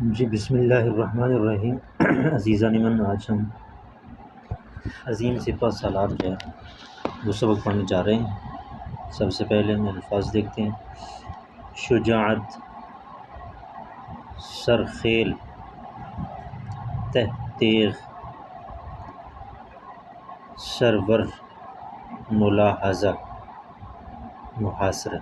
جی بسم اللہ الرحمن الرحیم عزیزان من، آج ہم عظیم سپہ سالار جو ہے وہ سبق پڑھنے جا رہے ہیں۔ سب سے پہلے ہم الفاظ دیکھتے ہیں۔ شجاعت، سرخیل، تیغ، سرور، ملاحظہ، محاصرہ۔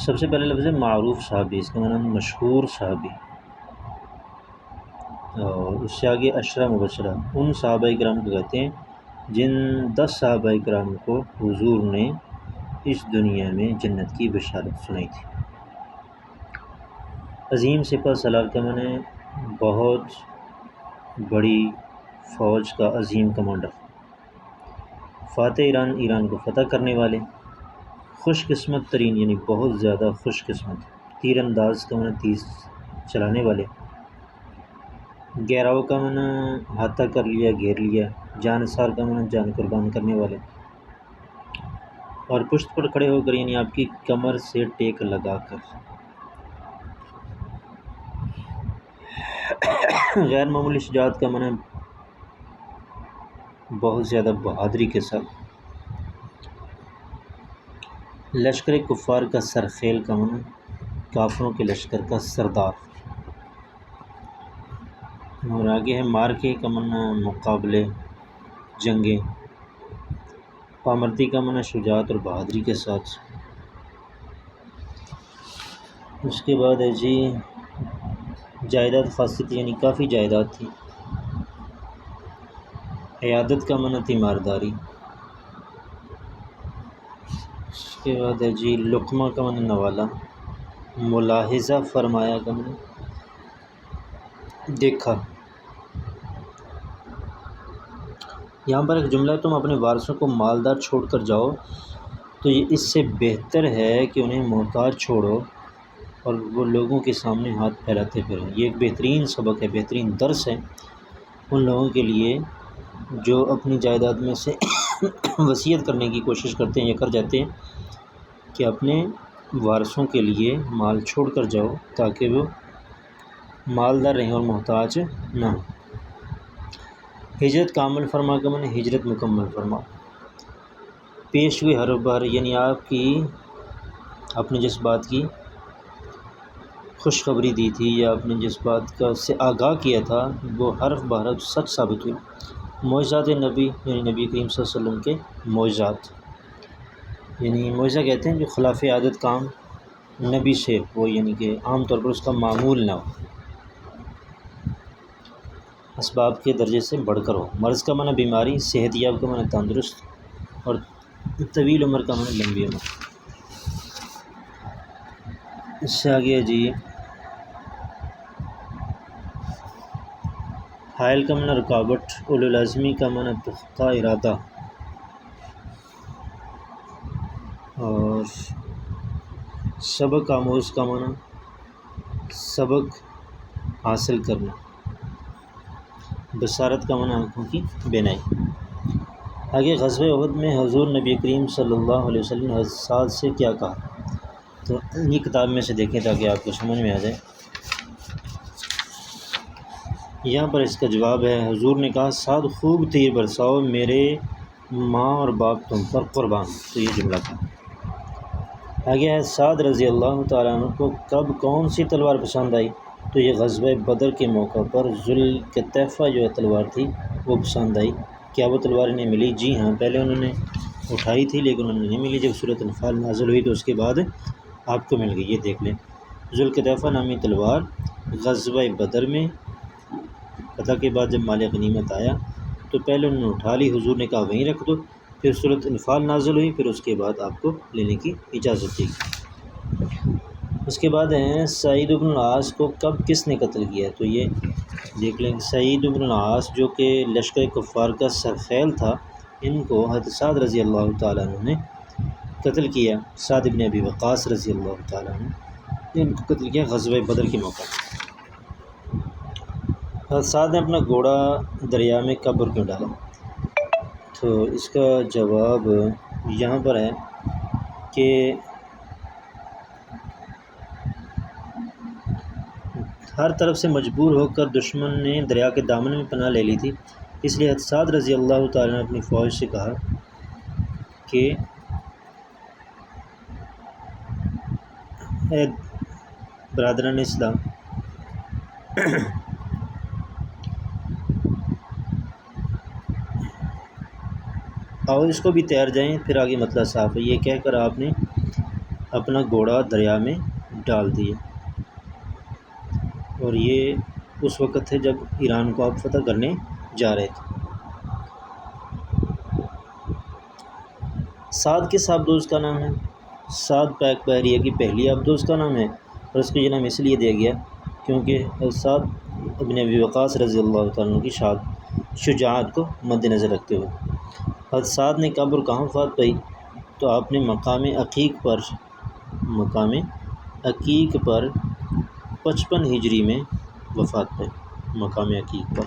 سب سے پہلے لفظ ہے معروف صحابی، اس کا معنی مشہور صحابی، اور اس سے آگے عشرہ مبشرہ، ان صحابہ کرام کو کہتے ہیں جن 10 صحابہ کرام کو حضور نے اس دنیا میں جنت کی بشارت سنائی تھی۔ عظیم سپہ سالار کا معنی بہت بڑی فوج کا عظیم کمانڈر، فاتح ایران کو فتح کرنے والے، خوش قسمت ترین یعنی بہت زیادہ خوش قسمت، تیر انداز کا معنی تیز چلانے والے، گہراؤ کا معنی احاطہ کر لیا، گھیر لیا، جان نثار کا معنی جان قربان کرنے والے، اور پشت پر کھڑے ہو کر یعنی آپ کی کمر سے ٹیک لگا کر، غیر معمولی شجاعت کا معنی بہت زیادہ بہادری کے ساتھ، لشکر کفار کا سرخیل کا معنی کافروں کے لشکر کا سردار، اور آگے ہے مارکے کا معنی مقابلے، جنگیں، پامردی کا معنی شجاعت اور بہادری کے ساتھ۔ اس کے بعد ہے جی جائیداد خاصیت یعنی کافی جائیداد تھی، عیادت کا معنی تیمارداری، اس کے بعد ہے جی لقمہ کا معنی نوالا، ملاحظہ فرمایا کا معنی دیکھا۔ یہاں پر ایک جملہ ہے، تم اپنے وارثوں کو مالدار چھوڑ کر جاؤ تو یہ اس سے بہتر ہے کہ انہیں محتاج چھوڑو اور وہ لوگوں کے سامنے ہاتھ پھیلاتے پھریں۔ یہ ایک بہترین سبق ہے، بہترین درس ہے ان لوگوں کے لیے جو اپنی جائیداد میں سے وصیت کرنے کی کوشش کرتے ہیں یا کر جاتے ہیں کہ اپنے وارثوں کے لیے مال چھوڑ کر جاؤ تاکہ وہ مالدار رہیں اور محتاج نہ ہوں۔ ہجرت کا عمل فرما کا معنی ہجرت مکمل فرما، پیش ہوئی ہر بار یعنی آپ نے جس بات کی خوشخبری دی تھی یا آپ نے جس بات کا سے آگاہ کیا تھا وہ حرف بحرف سچ ثابت ہوئی۔ معجزات نبی یعنی نبی کریم صلی اللہ علیہ وسلم کے معجزات، یعنی معجزہ کہتے ہیں جو خلاف عادت کام نبی سے ہو، یعنی کہ عام طور پر اس کا معمول نہ ہو، اسباب کے درجے سے بڑھ کر ہو۔ مرض کا معنی بیماری، صحت یاب کا معنی تندرست، اور طویل عمر کا معنی لمبی عمر۔ اس سے آگے جی حائل کا معنی رکاوٹ، اولو العزمی کا معنی پختہ ارادہ، اور سبق آموز کا معنی سبق حاصل کرنا، بصارت کا معنی آنکھوں کی بینائی۔ آگے غزوہ احد میں حضور نبی کریم صلی اللہ علیہ وسلم نے حضرت سعد سے کیا کہا، تو یہ کتاب میں سے دیکھیں تاکہ آپ کو سمجھ میں آ جائے۔ یہاں پر اس کا جواب ہے، حضور نے کہا سعد خوب تیر برساؤ، میرے ماں اور باپ تم پر قربان، تو یہ جملہ تھا۔ آگے ہے سعد رضی اللہ تعالیٰ عنہ کو کب کون سی تلوار پسند آئی، تو یہ غزوہ بدر کے موقع پر ذوالکتیفہ جو تلوار تھی وہ پسند آئی۔ کیا وہ تلوار انہیں ملی؟ جی ہاں، پہلے انہوں نے اٹھائی تھی لیکن انہیں نہیں ملی، جب سورۃ انفال نازل ہوئی تو اس کے بعد آپ کو مل گئی۔ یہ دیکھ لیں، ذوالکتیفہ نامی تلوار غزوہ بدر میں فتح کے بعد جب مال غنیمت آیا تو پہلے انہوں نے اٹھا لی، حضور نے کہا وہیں رکھ دو، پھر سورۃ انفال نازل ہوئی، پھر اس کے بعد آپ کو لینے کی اجازت دی۔ اس کے بعد ہیں سعید بن العاص کو کب کس نے قتل کیا، تو یہ دیکھ لیں، سعید بن العاص جو کہ لشکر کفار کا سرخیل تھا، ان کو حضرت سعد رضی اللہ تعالیٰ عنہ نے قتل کیا۔ سعد بن ابی وقاص رضی اللہ تعالیٰ عنہ نے ان کو قتل کیا غزوہ بدر کے موقع پر۔ حضرت سعد نے اپنا گھوڑا دریا میں کب کیوں ڈالا، تو اس کا جواب یہاں پر ہے کہ ہر طرف سے مجبور ہو کر دشمن نے دریا کے دامن میں پناہ لے لی تھی، اس لیے سعد رضی اللہ تعالیٰ نے اپنی فوج سے کہا کہ اے برادران اسلام، آؤ اس کو بھی تیر جائیں، پھر آگے مسئلہ صاف ہے۔ یہ کہہ کر آپ نے اپنا گھوڑا دریا میں ڈال دیا، اور یہ اس وقت تھے جب ایران کو آپ فتح کرنے جا رہے تھے۔ سعد کس آبدوز کا نام ہے؟ سعد پاک بحریہ کی پہلی آبدوز کا نام ہے، اور اس کو یہ نام اس لیے دیا گیا کیونکہ سعد ابن ابی وقاص رضی اللہ تعالیٰ عنہ کی شجاعت کو مد نظر رکھتے ہوئے حضرت سعد نے کب اور کہاں وفات پائی؟ تو آپ نے مقام عقیق پر 55 ہجری میں وفات پائی، مقام عقیق پر۔